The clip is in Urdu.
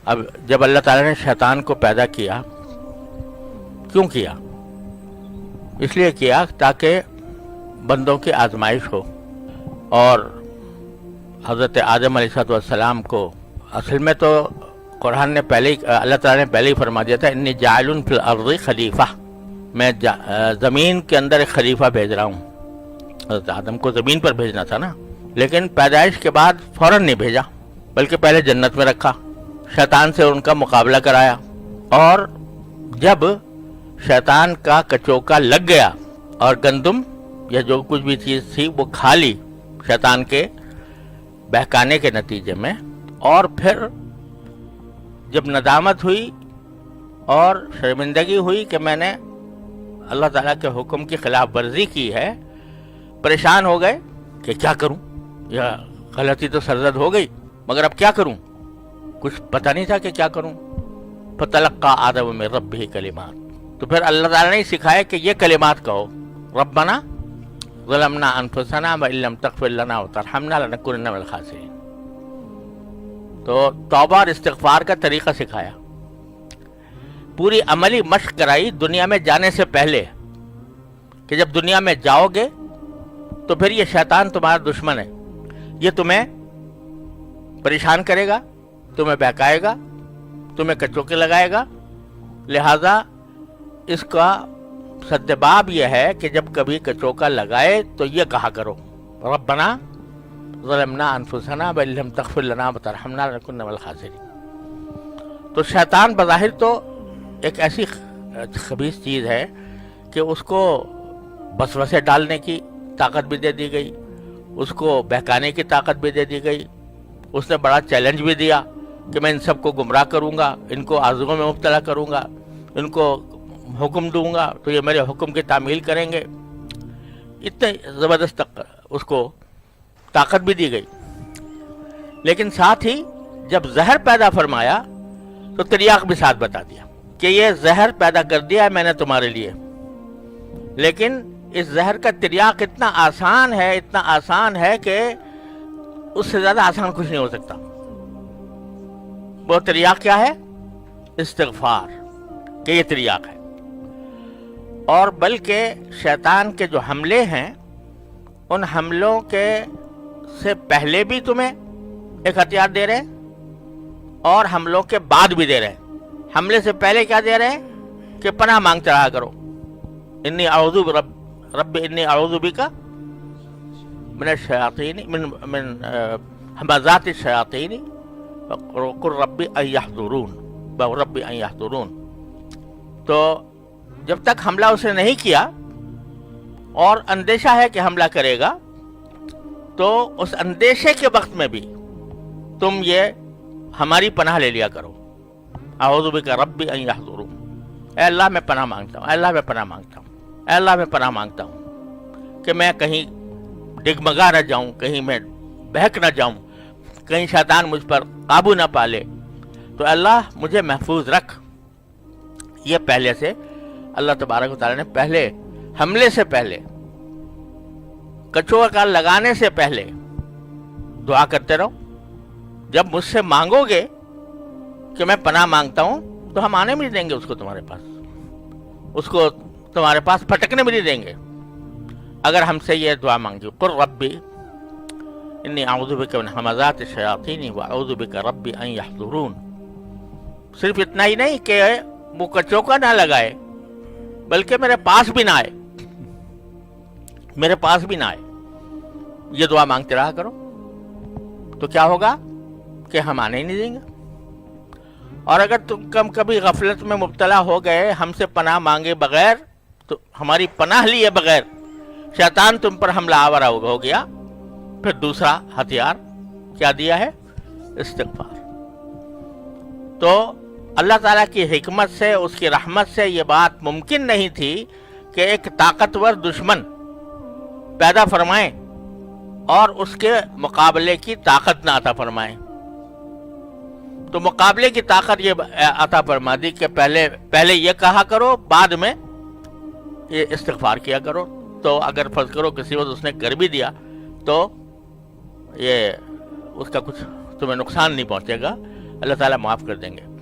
اب جب اللہ تعالیٰ نے شیطان کو پیدا کیا، کیوں کیا؟ اس لیے کیا تاکہ بندوں کی آزمائش ہو. اور حضرت آدم علیہ السلام کو اصل میں تو قرآن نے پہلے ہی، اللہ تعالیٰ نے پہلے ہی فرما دیا تھا انی جاعل فی الارض خلیفہ، میں زمین کے اندر ایک خلیفہ بھیج رہا ہوں. حضرت آدم کو زمین پر بھیجنا تھا نا، لیکن پیدائش کے بعد فوراً نہیں بھیجا، بلکہ پہلے جنت میں رکھا، شیطان سے ان کا مقابلہ کرایا. اور جب شیطان کا کچوکا لگ گیا اور گندم یا جو کچھ بھی چیز تھی وہ کھا لی شیطان کے بہکانے کے نتیجے میں، اور پھر جب ندامت ہوئی اور شرمندگی ہوئی کہ میں نے اللہ تعالیٰ کے حکم کی خلاف ورزی کی ہے، پریشان ہو گئے کہ کیا کروں، یا غلطی تو سرزد ہو گئی مگر اب کیا کروں، کچھ پتہ نہیں تھا کہ کیا کروں. فتلقى آدم من ربه کلمات، تو پھر اللہ تعالیٰ نے سکھایا کہ یہ کلمات کہو، ربنا ظلمنا انفسنا وان لم تغفر لنا وترحمنا لنکونن من الخاسرین. تو توبہ اور استغفار کا طریقہ سکھایا، پوری عملی مشق کرائی دنیا میں جانے سے پہلے کہ جب دنیا میں جاؤ گے تو پھر یہ شیطان تمہارا دشمن ہے، یہ تمہیں پریشان کرے گا، تمہیں بہکائے گا، تمہیں کچوکے لگائے گا. لہذا اس کا سدباب یہ ہے کہ جب کبھی کچوکا لگائے تو یہ کہا کرو، ربنا ظلمنا انفسنا وان لم تغفر لنا وترحمنا لنکونن من الخاسرین. تو شیطان بظاہر تو ایک ایسی خبیث چیز ہے کہ اس کو وسوسے ڈالنے کی طاقت بھی دے دی گئی، اس کو بہکانے کی طاقت بھی دے دی گئی. اس نے بڑا چیلنج بھی دیا کہ میں ان سب کو گمراہ کروں گا، ان کو آرزوؤں میں مبتلا کروں گا، ان کو حکم دوں گا تو یہ میرے حکم کی تعمیل کریں گے. اتنے زبردست اس کو طاقت بھی دی گئی. لیکن ساتھ ہی جب زہر پیدا فرمایا تو تریاق بھی ساتھ بتا دیا کہ یہ زہر پیدا کر دیا ہے میں نے تمہارے لیے، لیکن اس زہر کا تریاق اتنا آسان ہے کہ اس سے زیادہ آسان کچھ نہیں ہو سکتا. وہ تریاق کیا ہے؟ استغفار، کہ یہ تریاق ہے. اور بلکہ شیطان کے جو حملے ہیں ان حملوں کے سے پہلے بھی تمہیں ایک ہتھیار دے رہے ہیں اور حملوں کے بعد بھی دے رہے ہیں. حملے سے پہلے کیا دے رہے ہیں کہ پناہ مانگتے رہا کرو، انی اعوذ رب انی اعوذ بک من الشیاطین من ہمزات الشیاطین وقل رب ان یحضرون. تو جب تک حملہ اسے نہیں کیا اور اندیشہ ہے کہ حملہ کرے گا، تو اس اندیشے کے وقت میں بھی تم یہ ہماری پناہ لے لیا کرو، اعوذ بک رب ان یحضرون. اے اللہ میں پناہ مانگتا ہوں، اے اللہ میں پناہ مانگتا ہوں، اے اللہ میں پناہ مانگتا ہوں کہ میں کہیں ڈگمگا نہ جاؤں، کہیں میں بہک نہ جاؤں، کہیں شیطان مجھ پر قابو نہ پالے. تو اللہ مجھے محفوظ رکھ. یہ پہلے سے اللہ تبارک و تعالیٰ نے پہلے حملے سے پہلے، کچوکا لگانے سے پہلے دعا کرتے رہو. جب مجھ سے مانگو گے کہ میں پناہ مانگتا ہوں تو ہم آنے بھی نہیں دیں گے اس کو تمہارے پاس، اس کو تمہارے پاس پھٹکنے بھی نہیں دیں گے اگر ہم سے یہ دعا مانگی. قل ربی انی اعوذ بک من ہمزات الشیاطین واعوذ بک ربی ان یحضرون. صرف اتنا ہی نہیں کہ وہ کچوکا نہ لگائے بلکہ میرے پاس بھی نہ آئے، میرے پاس بھی نہ آئے. یہ دعا مانگتے رہا کرو. تو کیا ہوگا کہ ہم آنے ہی نہیں دیں گے. اور اگر تم کبھی غفلت میں مبتلا ہو گئے ہم سے پناہ مانگے بغیر، تو ہماری پناہ لیے بغیر شیطان تم پر حملہ آور ہو گیا، پھر دوسرا ہتھیار کیا دیا ہے؟ استغفار. تو اللہ تعالیٰ کی حکمت سے، اس کی رحمت سے یہ بات ممکن نہیں تھی کہ ایک طاقتور دشمن پیدا فرمائیں اور اس کے مقابلے کی طاقت نہ عطا فرمائیں. تو مقابلے کی طاقت یہ عطا فرما دی کہ پہلے یہ کہا کرو، بعد میں یہ استغفار کیا کرو. تو اگر فرض کرو کسی وقت اس نے کر بھی دیا تو یہ اس کا کچھ تمہیں نقصان نہیں پہنچے گا، اللہ تعالیٰ معاف کر دیں گے.